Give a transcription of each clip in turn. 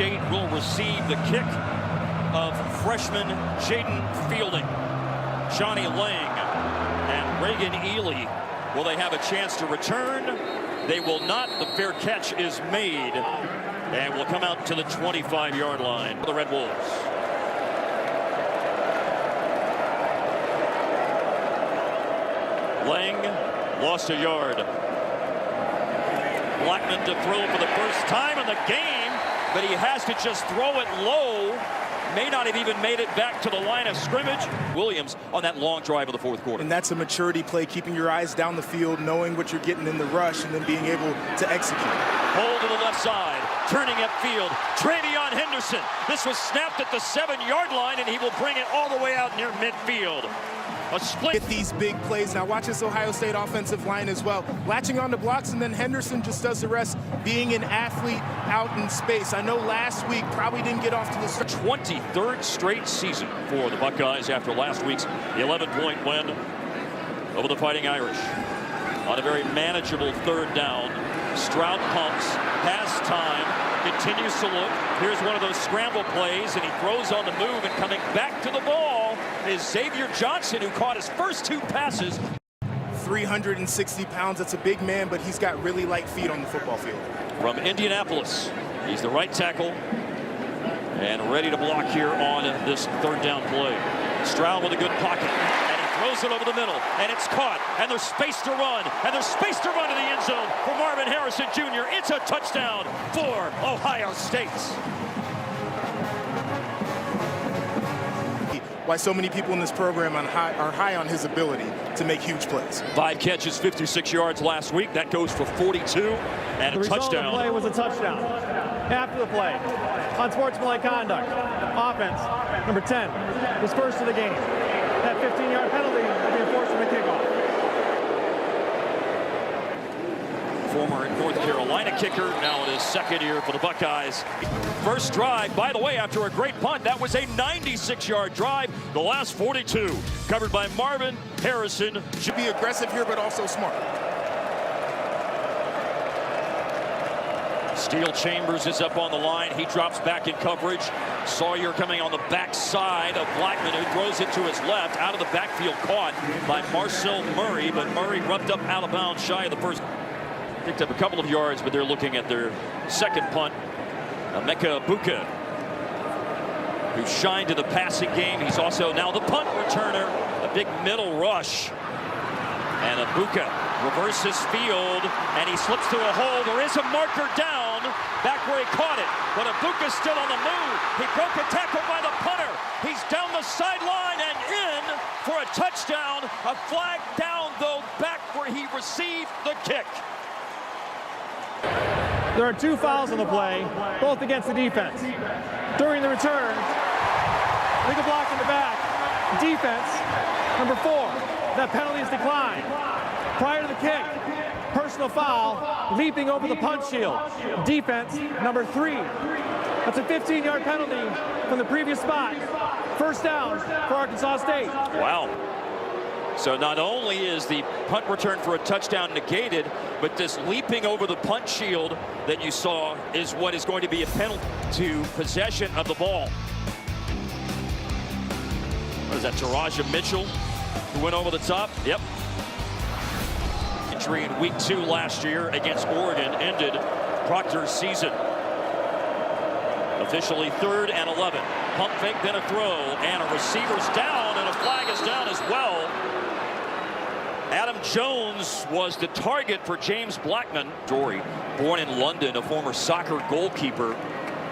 State will receive the kick of freshman Jaden Fielding. Johnny Lang and Reagan Ely, will they have a chance to return? They will not. The fair catch is made and will come out to the 25-yard line for the Red Wolves. Lang lost a yard. Blackman to throw for the first time in the game, but he has to just throw it low. May not have even made it back to the line of scrimmage. Williams on that long drive of the fourth quarter. And that's a maturity play, keeping your eyes down the field, knowing what you're getting in the rush, and then being able to execute. Hold to the left side, turning upfield. Travion Henderson. This was snapped at the 7-yard line, and he will bring it all the way out near midfield. A split. Get these big plays. Now watch this Ohio State offensive line as well. Latching on to blocks, and then Henderson just does the rest, being an athlete out in space. I know last week probably didn't get off to the start. 23rd straight season for the Buckeyes after last week's 11-point win over the Fighting Irish. On a very manageable third down, Stroud pumps, has time, continues to look. Here's one of those scramble plays, and he throws on the move, and coming back to the ball is Xavier Johnson, who caught his first 2 passes. 360 pounds, that's a big man, but he's got really light feet on the football field. From Indianapolis, he's the right tackle and ready to block here on this third down play. Stroud with a good pocket, and he throws it over the middle, and it's caught, and there's space to run, and there's space to run to the end zone for Marvin Harrison Jr. It's a touchdown for Ohio State. Why so many people in this program are high on his ability to make huge plays. 5 catches, 56 yards last week. That goes for 42 and a touchdown. The result of the play was a touchdown. After the play, unsportsmanlike conduct, offense, number 10, was first of the game. That 15-yard penalty will be enforced from the kickoff. Former North Carolina kicker, now in his second year for the Buckeyes. First drive, by the way, after a great punt, that was a 96-yard drive. The last 42, covered by Marvin Harrison. Should be aggressive here, but also smart. Steel Chambers is up on the line. He drops back in coverage. Sawyer coming on the backside of Blackman, who throws it to his left. Out of the backfield, caught by Marcel Murray, but Murray rubbed up out of bounds shy of the first. Picked up a couple of yards, but they're looking at their second punt. Emeka Egbuka, who shined in the passing game. He's also now the punt returner. A big middle rush. And Egbuka reverses field, and he slips through a hole. There is a marker down, back where he caught it. But Egbuka's still on the move. He broke a tackle by the punter. He's down the sideline and in for a touchdown. A flag down, though, back where he received the kick. There are 2 fouls on the play, both against the defense. During the return, legal block in the back. Defense, number 4. That penalty is declined. Prior to the kick, personal foul, leaping over the punch shield. Defense, number 3. That's a 15-yard penalty from the previous spot. First down for Arkansas State. Wow. So not only is the punt return for a touchdown negated, but this leaping over the punch shield that you saw is what is going to be a penalty to possession of the ball. What is that, Taraja Mitchell, who went over the top? Yep. Injury in week 2 last year against Oregon ended Proctor's season. Officially 3rd and 11. Pump fake, then a throw, and a receiver's down, and a flag is down as well. Adam Jones was the target for James Blackman. Dory, born in London, a former soccer goalkeeper,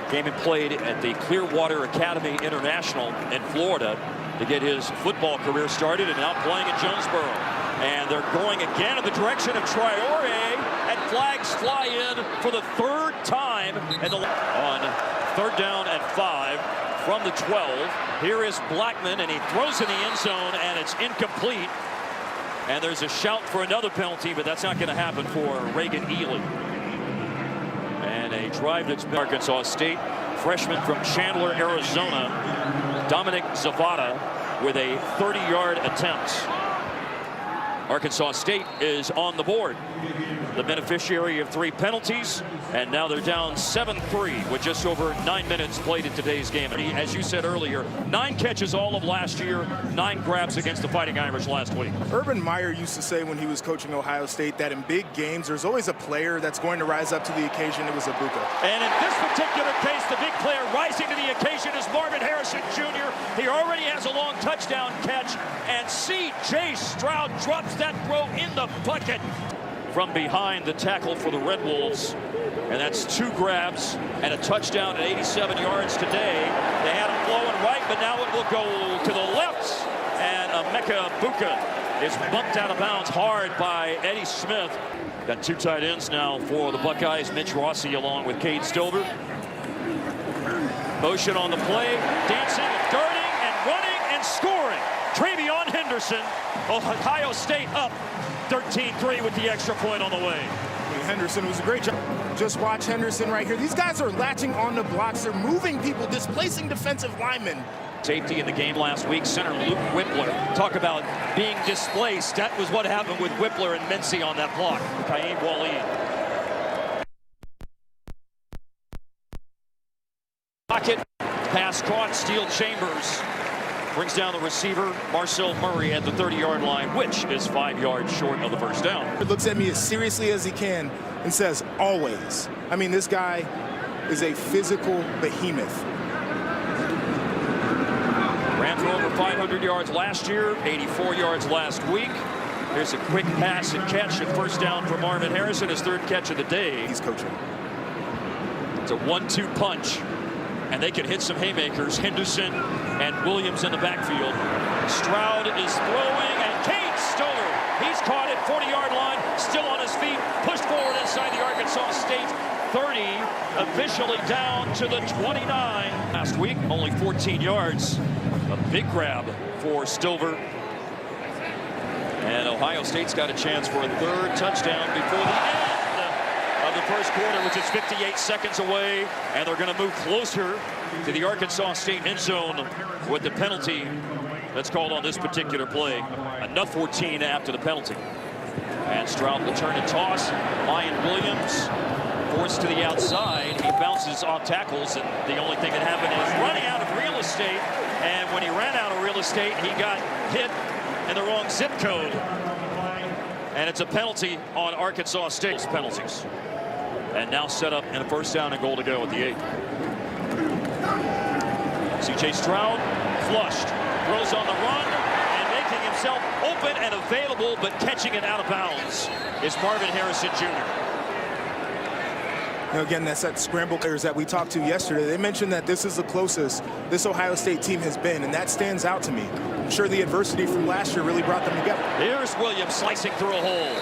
came and played at the Clearwater Academy International in Florida to get his football career started, and now playing in Jonesboro. And they're going again in the direction of Traore, and flags fly in for the 3rd time. And on 3rd down and 5 from the 12. Here is Blackman, and he throws in the end zone, and it's incomplete. And there's a shout for another penalty, but that's not going to happen for Reagan Ely. And a drive that's been Arkansas State. Freshman from Chandler, Arizona, Dominic Zavada, with a 30-yard attempt. Arkansas State is on the board. the beneficiary of 3 penalties, and now they're down 7-3 with just over 9 minutes played in today's game. And as you said earlier, 9 catches all of last year, 9 grabs against the Fighting Irish last week. Urban Meyer used to say when he was coaching Ohio State that in big games, there's always a player that's going to rise up to the occasion. It was Egbuka. And in this particular case, the big player rising to the occasion is Marvin Harrison Jr. He already has a long touchdown catch, and C.J. Stroud drops that throw in the bucket. From behind the tackle for the Red Wolves, and that's 2 grabs and a touchdown at 87 yards today. They had him flowing right, but now it will go to the left, and Emeka Egbuka is bumped out of bounds hard by Eddie Smith. Got 2 tight ends now for the Buckeyes, Mitch Rossi along with Cade Stover. Motion on the play, dancing, and darting, and running, and scoring. Travion Henderson, Ohio State up 13-3 with the extra point on the way. Henderson was a great job. Just watch Henderson right here. These guys are latching on the blocks. They're moving people, displacing defensive linemen. Safety in the game last week, center Luke Whippler. Talk about being displaced. That was what happened with Whippler and Mincy on that block. Kaim Waleed. Pocket, pass caught, Steel Chambers brings down the receiver, Marcel Murray, at the 30-yard line, which is 5 yards short of the first down. He looks at me as seriously as he can and says, always. I mean, this guy is a physical behemoth. Ran for over 500 yards last year, 84 yards last week. Here's a quick pass and catch and first down for Marvin Harrison, his 3rd catch of the day. He's coaching. It's a 1-2 punch, and they can hit some haymakers. Henderson and Williams in the backfield. Stroud is throwing, and Cade Stover, he's caught at 40-yard line, still on his feet, pushed forward inside the Arkansas State 30, officially down to the 29. Last week, only 14 yards. A big grab for Stover. And Ohio State's got a chance for a 3rd touchdown before the end of the first quarter, which is 58 seconds away, and they're going to move closer to the Arkansas State end zone with the penalty that's called on this particular play. Another 14 after the penalty. And Stroud will turn and toss. Ryan Williams forced to the outside. He bounces off tackles, and the only thing that happened is running out of real estate, and when he ran out of real estate, he got hit in the wrong zip code. And it's a penalty on Arkansas State's penalties. And now set up in a first down and goal to go at the 8. C.J. Stroud flushed, throws on the run, and making himself open and available, but catching it out of bounds is Marvin Harrison Jr. Now again, that's that scramble players that we talked to yesterday. They mentioned that this is the closest this Ohio State team has been, and that stands out to me. I'm sure the adversity from last year really brought them together. Here's Williams slicing through a hole.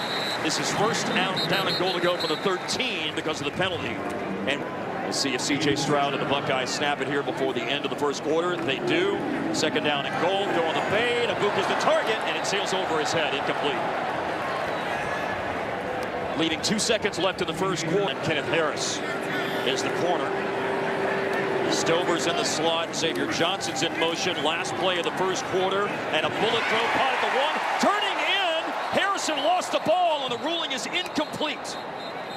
This is first down and goal to go for the 13 because of the penalty. And we'll see if C.J. Stroud and the Buckeyes snap it here before the end of the first quarter. They do. Second down and goal. Go on the fade. Egbuka's the target, and it sails over his head. Incomplete. Leaving 2 seconds left in the first quarter. And Kenneth Harris is the corner. Stover's in the slot. Xavier Johnson's in motion. Last play of the first quarter. And a bullet throw caught at the 1. Turning in. Harrison lost the ball, and the ruling is incomplete.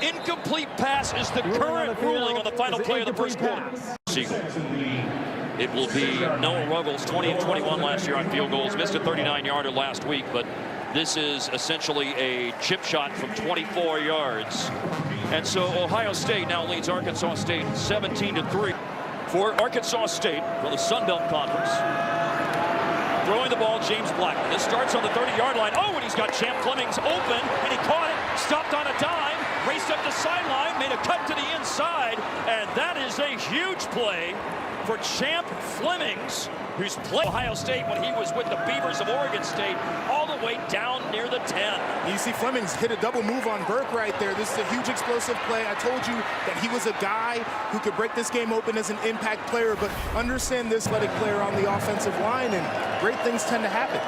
Incomplete pass is the current ruling on the final play of the first quarter. Siegel. It will be Noah Ruggles, 20 and 21 last year on field goals. Missed a 39-yarder last week, but this is essentially a chip shot from 24 yards. And so Ohio State now leads Arkansas State 17-3. For Arkansas State, from the Sun Belt Conference, throwing the ball, James Blackman. This starts on the 30-yard line. Oh, and he's got Champ Flemings open, and he caught it, stopped on a dime, raced up the sideline, made a cut to the inside, and that is a huge play for Champ Flemings, who's played Ohio State when he was with the Beavers of Oregon State, all the way down near the 10. You see Flemings hit a double move on Burke right there. This is a huge explosive play. I told you that he was a guy who could break this game open as an impact player, but understand this athletic player on the offensive line, and great things tend to happen.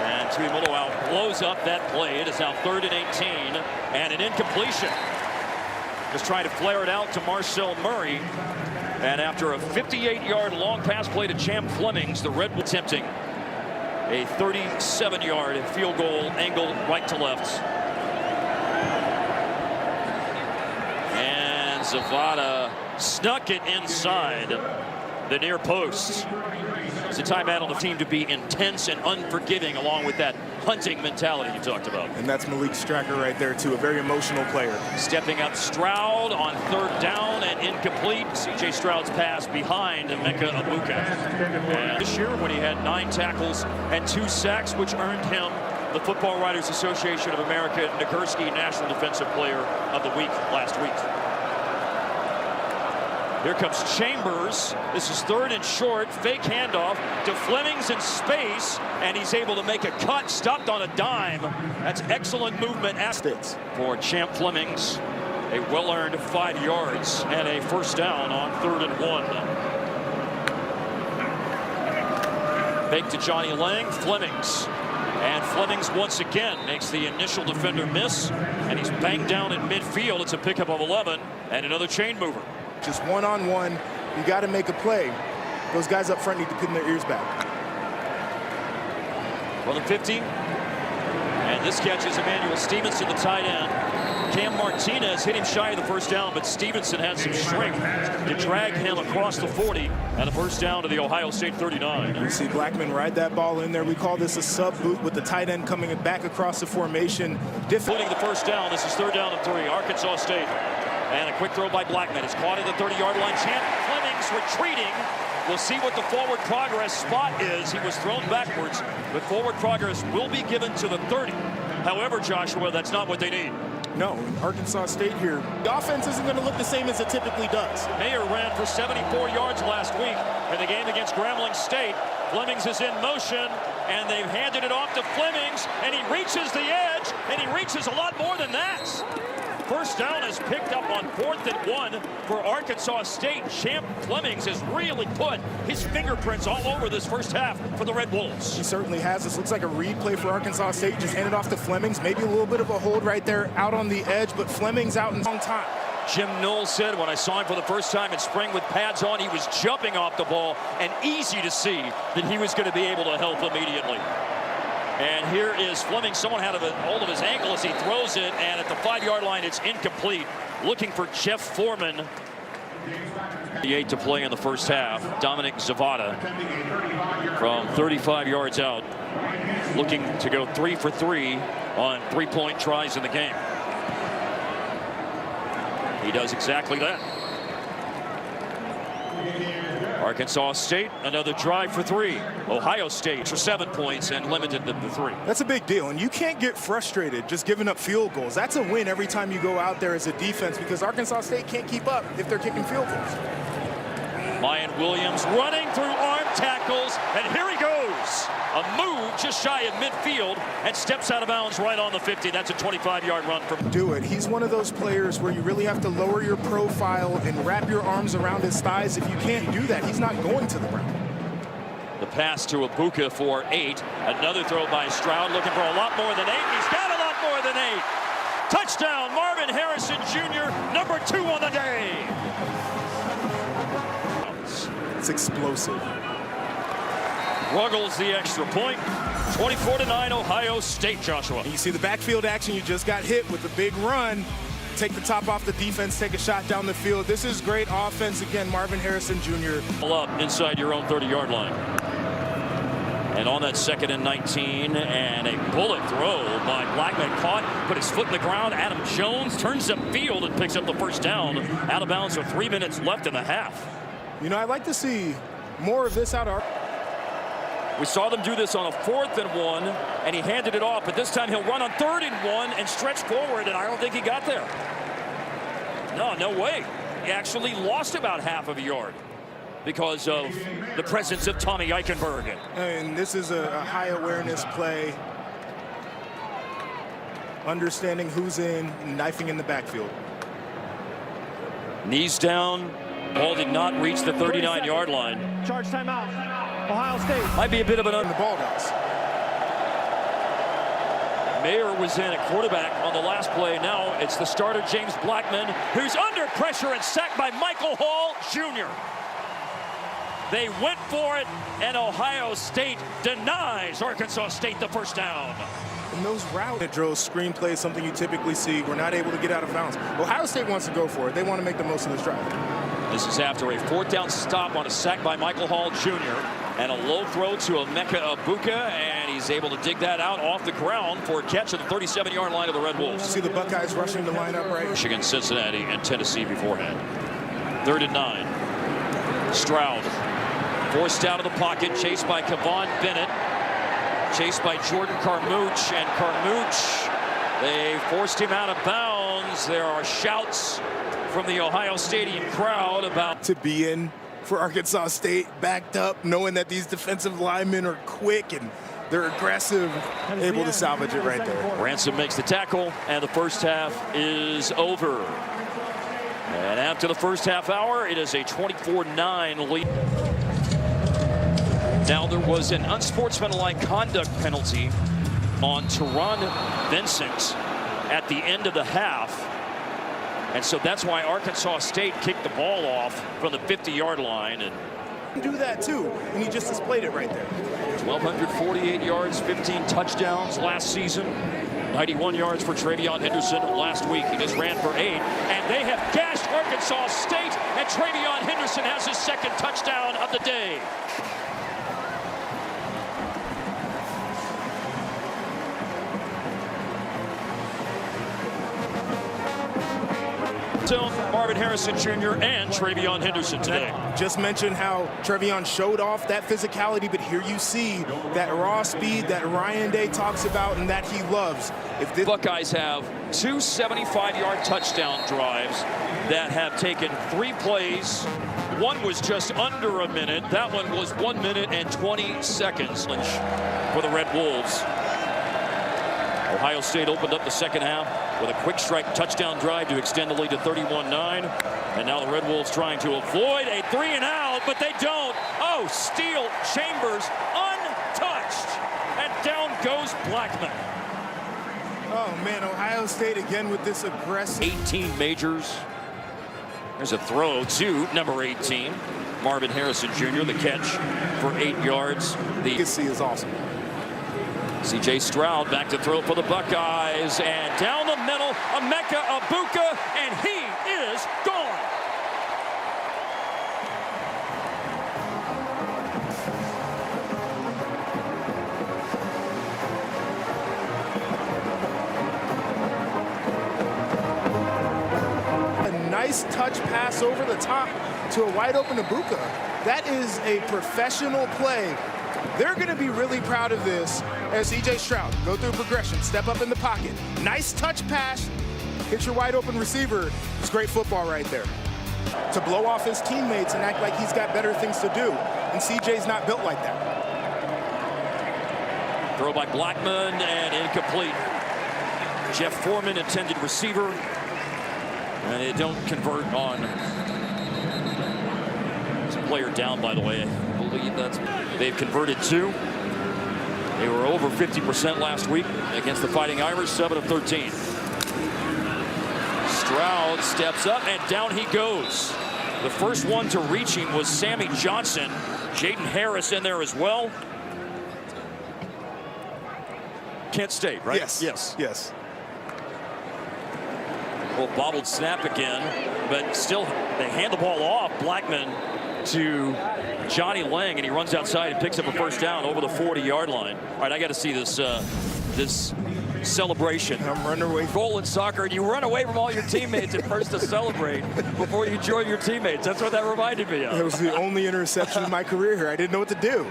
And Tui Moloau blows up that play. It is now 3rd and 18, and an incompletion. Just trying to flare it out to Marcel Murray. And after a 58-yard long pass play to Champ Flemings, the Red Bulls attempting a 37-yard field goal angle right to left. And Zavada snuck it inside the near post. It's a timeout on the team to be intense and unforgiving, along with that hunting mentality you talked about. And that's Malik Stracker right there, too, a very emotional player. Stepping up Stroud on 3rd down and incomplete. C.J. Stroud's pass behind Emeka Egbuka. And this year, when he had 9 tackles and 2 sacks, which earned him the Football Writers Association of America Nagurski National Defensive Player of the Week last week. Here comes Chambers. This is 3rd and short. Fake handoff to Flemings in space, and he's able to make a cut. Stopped on a dime. That's excellent movement for Champ Flemings. A well-earned 5 yards and a 1st down on 3rd and 1. Fake to Johnny Lang. Flemings. And Flemings once again makes the initial defender miss, and he's banged down in midfield. It's a pickup of 11 and another chain mover. Just one-on-one, you got to make a play. Those guys up front need to pin their ears back. Well, the 50, and this catch is Emmanuel Stevenson, the tight end. Cam Martinez hit him shy of the 1st down, but Stevenson had some strength to drag him across the 40 and a 1st down to the Ohio State 39. We see Blackman ride that ball in there. We call this a sub boot with the tight end coming back across the formation. Including the 1st down. This is 3rd down and 3. Arkansas State. And a quick throw by Blackman. It's caught at the 30-yard line. Champ Flemings retreating. We'll see what the forward progress spot is. He was thrown backwards, but forward progress will be given to the 30. However, Joshua, that's not what they need. No, Arkansas State here. The offense isn't going to look the same as it typically does. Mayer ran for 74 yards last week in the game against Grambling State. Flemings is in motion, and they've handed it off to Flemings, and he reaches the edge, and he reaches a lot more than that. 1st down is picked up on 4th and 1 for Arkansas State. Champ Flemings has really put his fingerprints all over this 1st half for the Red Wolves. He certainly has. This looks like a read play for Arkansas State. Just handed off to Flemings. Maybe a little bit of a hold right there out on the edge, but Flemings out in long time. Jim Knowles said when I saw him for the 1st time in spring with pads on, he was jumping off the ball, and easy to see that he was going to be able to help immediately. And here is Fleming. Someone had a hold of his ankle as he throws it, and at the 5-yard line, it's incomplete. Looking for Jeff Foreman. 8 to play in the 1st half. Dominic Zavada from 35 yards out, looking to go 3 for 3 on 3-point tries in the game. He does exactly that. Arkansas State, another drive for 3. Ohio State for 7 points and limited them to 3. That's a big deal, and you can't get frustrated just giving up field goals. That's a win every time you go out there as a defense, because Arkansas State can't keep up if they're kicking field goals. Mayan Williams running through arm tackles, and here he goes. A move just shy of midfield and steps out of bounds right on the 50. That's a 25-yard run from. Do it. He's one of those players where you really have to lower your profile and wrap your arms around his thighs. If you can't do that, he's not going to the ground. The pass to Egbuka for 8. Another throw by Stroud, looking for a lot more than 8. He's got a lot more than 8. Touchdown, Marvin Harrison Jr., number 2 on the day. It's explosive. Ruggles the extra point. 24-9 Ohio State, Joshua. You see the backfield action. You just got hit with a big run. Take the top off the defense, take a shot down the field. This is great offense. Again, Marvin Harrison Jr. Up inside your own 30-yard line. And on that 2nd and 19, and a bullet throw by Blackman, caught, put his foot in the ground. Adam Jones turns upfield and picks up the 1st down. Out of bounds with 3 minutes left in the half. You know, I'd like to see more of this out of. We saw them do this on a 4th and 1, and he handed it off, but this time he'll run on 3rd and 1 and stretch forward, and I don't think he got there. No way. He actually lost about half of a yard because of the presence of Tommy Eichenberg. And this is a high awareness play. Understanding who's in, knifing in the backfield. Knees down. Ball did not reach the 39-yard line. Charge timeout. Ohio State. Might be a bit of an The ball does. Mayer was in at quarterback on the last play. Now it's the starter, James Blackman, who's under pressure and sacked by Michael Hall Jr. They went for it, and Ohio State denies Arkansas State the 1st down. And those route drills, screen plays, something you typically see. We're not able to get out of bounds. Ohio State wants to go for it. They want to make the most of this drive. This is after a 4th down stop on a sack by Michael Hall Jr. and a low throw to Emeka Egbuka, and he's able to dig that out off the ground for a catch at the 37-yard line of the Red Wolves. See the Buckeyes rushing the lineup right. Michigan, Cincinnati, and Tennessee beforehand. 3rd and 9. Stroud forced out of the pocket, chased by Kevon Bennett, chased by Jordan Carmouche, and Carmouche, they forced him out of bounds. There are shouts from the Ohio Stadium crowd about to be in for Arkansas State, backed up, knowing that these defensive linemen are quick and they're aggressive, able to salvage it right there. Ransom makes the tackle, and the first half is over. And after the first half hour, it is a 24-9 lead. Now, there was an unsportsmanlike conduct penalty on Teron Vincent at the end of the half. And so that's why Arkansas State kicked the ball off from the 50-yard line. And do that too, and he just displayed it right there. 1,248 yards, 15 touchdowns last season. 91 yards for TreVeyon Henderson last week. He just ran for 8, and they have gashed Arkansas State, and TreVeyon Henderson has his 2nd touchdown of the day. Marvin Harrison Jr. and TreVeyon Henderson today. Just mentioned how TreVeyon showed off that physicality, but here you see that raw speed that Ryan Day talks about and that he loves. If the Buckeyes have 2 75-yard touchdown drives that have taken 3 plays. One was just under a minute. That one was 1 minute and 20 seconds for the Red Wolves. Ohio State opened up the second half with a quick strike touchdown drive to extend the lead to 31-9. And now the Red Wolves trying to avoid a 3-and-out, but they don't. Oh, Steele Chambers untouched. And down goes Blackman. Oh, man, Ohio State again with this aggressive. 18 majors. There's a throw to number 18, Marvin Harrison Jr., the catch for 8 yards. The legacy is awesome. C.J. Stroud back to throw for the Buckeyes, and down the middle, Emeka Egbuka, and he is gone. A nice touch pass over the top to a wide open Egbuka. That is a professional play. They're going to be really proud of this as C.J. Stroud go through progression, step up in the pocket. Nice touch pass, hit your wide open receiver. It's great football right there. To blow off his teammates and act like he's got better things to do. And C.J.'s not built like that. Throw by Blackman and incomplete. Jeff Foreman, intended receiver. And they don't convert on. It's a player down, by the way. I believe they've converted 2. They were over 50% last week against the Fighting Irish, 7 of 13. Stroud steps up, and down he goes. The first one to reach him was Sammy Johnson. Jaden Harris in there as well. Kent State, right? Yes. Yes. Yes. Well, bobbled snap again, but still they hand the ball off. Blackman to Johnny Lang, and he runs outside and picks up a first down over the 40-yard line. All right, I got to see this this celebration. I'm running away. Goal in soccer, and you run away from all your teammates at first to celebrate before you join your teammates. That's what that reminded me of. It was the only interception in my career here. I didn't know what to do.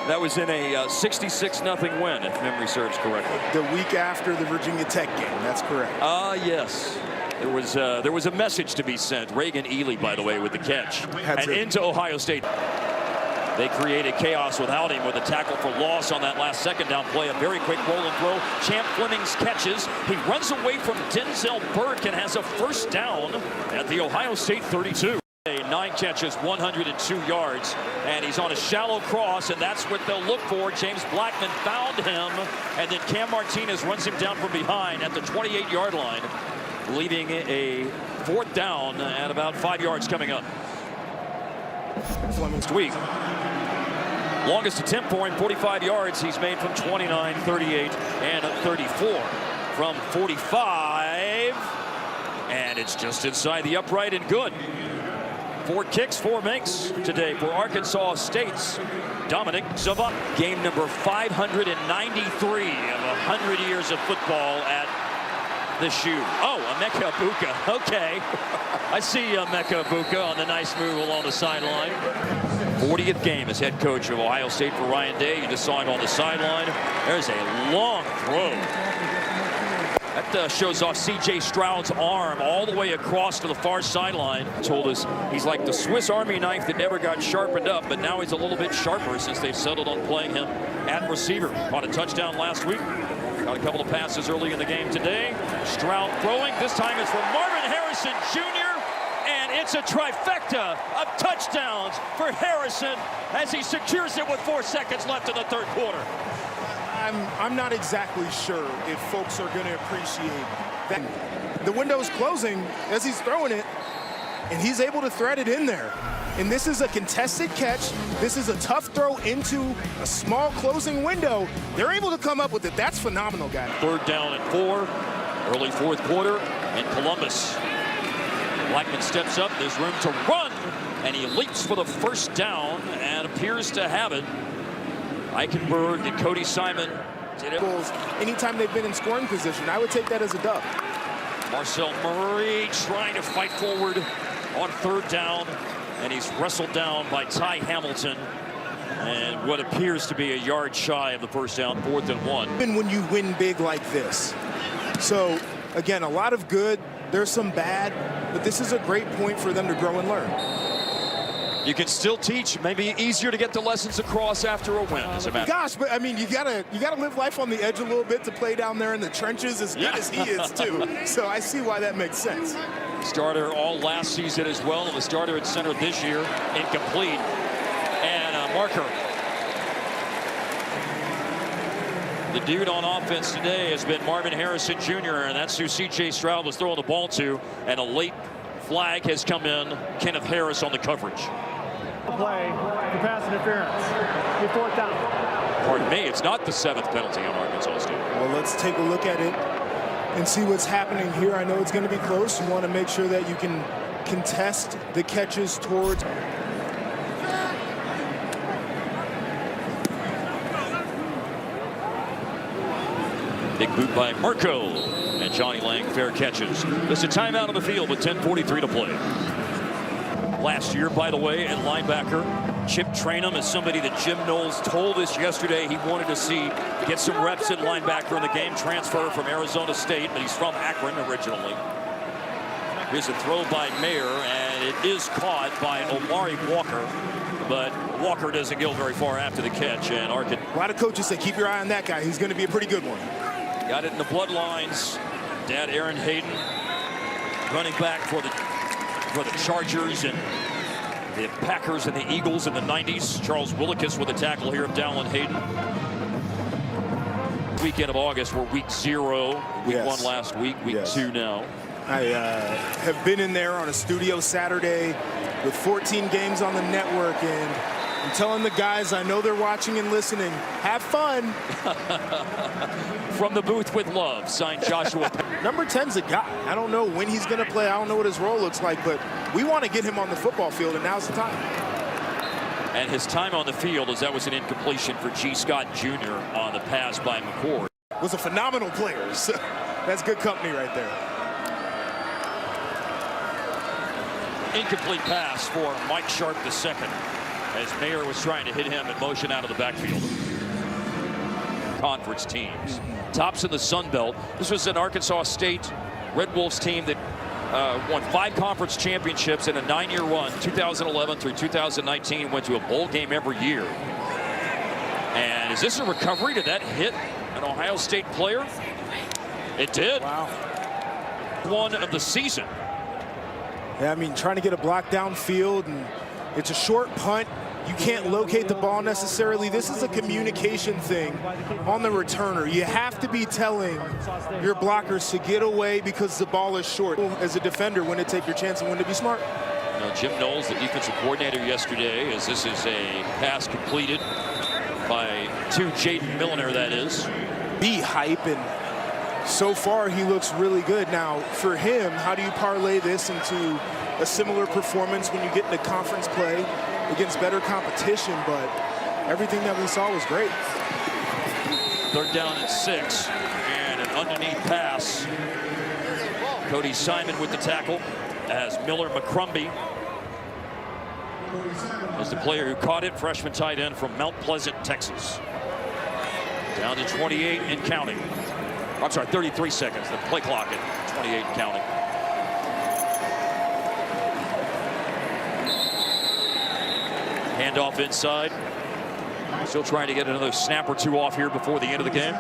That was in a 66-0 win, if memory serves correctly. The week after the Virginia Tech game. That's correct. Yes. There was a message to be sent. Reagan Ely, by the way, with the catch. And into Ohio State. They created chaos without him with a tackle for loss on that last second down play. A very quick roll and throw. Champ Flemings catches. He runs away from Denzel Burke and has a first down at the Ohio State 32. 9 catches, 102 yards, and he's on a shallow cross, and that's what they'll look for. James Blackman found him, and then Cam Martinez runs him down from behind at the 28-yard line, leaving a 4th down at about 5 yards coming up. Fleming's tweak. Longest attempt for him, 45 yards. He's made from 29, 38, and 34 from 45. And it's just inside the upright and good. 4 kicks, 4 makes today for Arkansas State's Dominic Savant. Game number 593 of 100 years of football at the Shoe. Oh, Emeka Egbuka. Okay. I see Emeka Egbuka on the nice move along the sideline. 40th game as head coach of Ohio State for Ryan Day. You just saw him on the sideline. There's a long throw. That shows off C.J. Stroud's arm all the way across to the far sideline. Told us he's like the Swiss Army knife that never got sharpened up, but now he's a little bit sharper since they've settled on playing him at receiver. Caught a touchdown last week. Got a couple of passes early in the game today. Stroud throwing. This time it's from Marvin Harrison Jr. And it's a trifecta of touchdowns for Harrison as he secures it with 4 seconds left in the third quarter. I'm not exactly sure if folks are going to appreciate that. The window's closing as he's throwing it, and he's able to thread it in there. And this is a contested catch. This is a tough throw into a small closing window. They're able to come up with it. That's phenomenal, guys. 3rd down and 4, early 4th quarter, and Columbus. Blackman steps up. There's room to run, and he leaps for the first down and appears to have it. Eichenberg and Cody Simon did it. Anytime they've been in scoring position, I would take that as a dub. Marcel Murray trying to fight forward on 3rd down, and he's wrestled down by Ty Hamilton. And what appears to be a yard shy of the first down, 4th and 1. Even when you win big like this. So, again, a lot of good. There's some bad, but this is a great point for them to grow and learn. You can still teach. Maybe easier to get the lessons across after a win, as a matter. Gosh, but I mean, you gotta live life on the edge a little bit to play down there in the trenches as good as he is too. So I see why that makes sense. Starter all last season as well, and the starter at center this year, incomplete. And a marker. The dude on offense today has been Marvin Harrison Jr., and that's who C.J. Stroud was throwing the ball to. And a late flag has come in. Kenneth Harris on the coverage. Play for pass interference. Your 4th down. Pardon me, it's not the 7th penalty on Arkansas State. Well, let's take a look at it and see what's happening here. I know it's going to be close. You want to make sure that you can contest the catches towards. Big boot by Marco, and Johnny Lang fair catches. There's a timeout on the field with 10:43 to play. Last year, by the way, at linebacker, Chip Trainum is somebody that Jim Knowles told us yesterday he wanted to see get some reps at linebacker in the game. Transfer from Arizona State, but he's from Akron originally. Here's a throw by Mayer, and it is caught by Omari Walker, but Walker doesn't go very far after the catch. And Arkansas. A lot of coaches say keep your eye on that guy. He's going to be a pretty good one. Got it in the bloodlines. Dad Aaron Hayden, running back for the Chargers and the Packers and the Eagles in the 90s. Charles Willikis with a tackle here of Dallin Hayden. Weekend of August, we're week 0. Week 1 last week, week 2 now. I have been in there on a studio Saturday with 14 games on the network, and I'm telling the guys, I know they're watching and listening, have fun. From the booth with love, signed Joshua. Number 10's a guy. I don't know when he's going to play. I don't know what his role looks like, but we want to get him on the football field, and now's the time. And his time on the field, as that was an incompletion for G. Scott Jr. on the pass by McCord. Was a phenomenal player. So that's good company right there. Incomplete pass for Mike Sharp II, as Mayer was trying to hit him in motion out of the backfield. Conference teams. Tops in the Sun Belt. This was an Arkansas State Red Wolves team that won 5 conference championships in a 9-year run, 2011 through 2019, went to a bowl game every year. And is this a recovery? Did that hit an Ohio State player? It did. Wow. One of the season. Yeah, I mean, trying to get a block downfield, and it's a short punt. You can't locate the ball necessarily. This is a communication thing on the returner. You have to be telling your blockers to get away because the ball is short. As a defender, when to take your chance and when to be smart. Jim Knowles, the defensive coordinator yesterday, as this is a pass completed by Jaden Milner, that is. Be hype, and so far he looks really good. Now, for him, how do you parlay this into a similar performance when you get into conference play against better competition? But everything that we saw was great. 3rd down and 6, and an underneath pass. Cody Simon with the tackle, as Miller McCrumbie is the player who caught it, freshman tight end from Mount Pleasant, Texas. Down to 28 and counting. I'm sorry, 33 seconds. The play clock at 28 and counting. Handoff inside. Still trying to get another snap or two off here before the end of the game.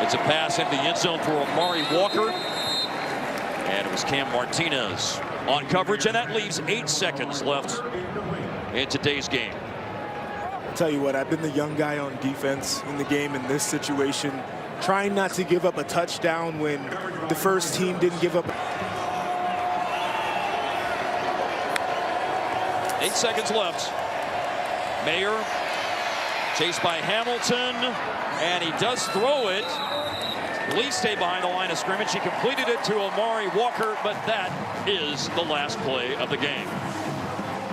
It's a pass into the end zone for Amari Walker. And it was Cam Martinez on coverage, and that leaves 8 seconds left in today's game. I'll tell you what, I've been the young guy on defense in the game in this situation, trying not to give up a touchdown when the first team didn't give up. 8 seconds left. Mayer chased by Hamilton, and he does throw it. Lee stayed behind the line of scrimmage. He completed it to Amari Walker, but that is the last play of the game.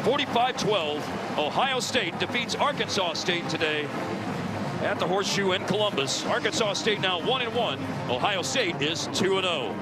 45-12, Ohio State defeats Arkansas State today at the Horseshoe in Columbus. Arkansas State now 1-1. Ohio State is 2-0.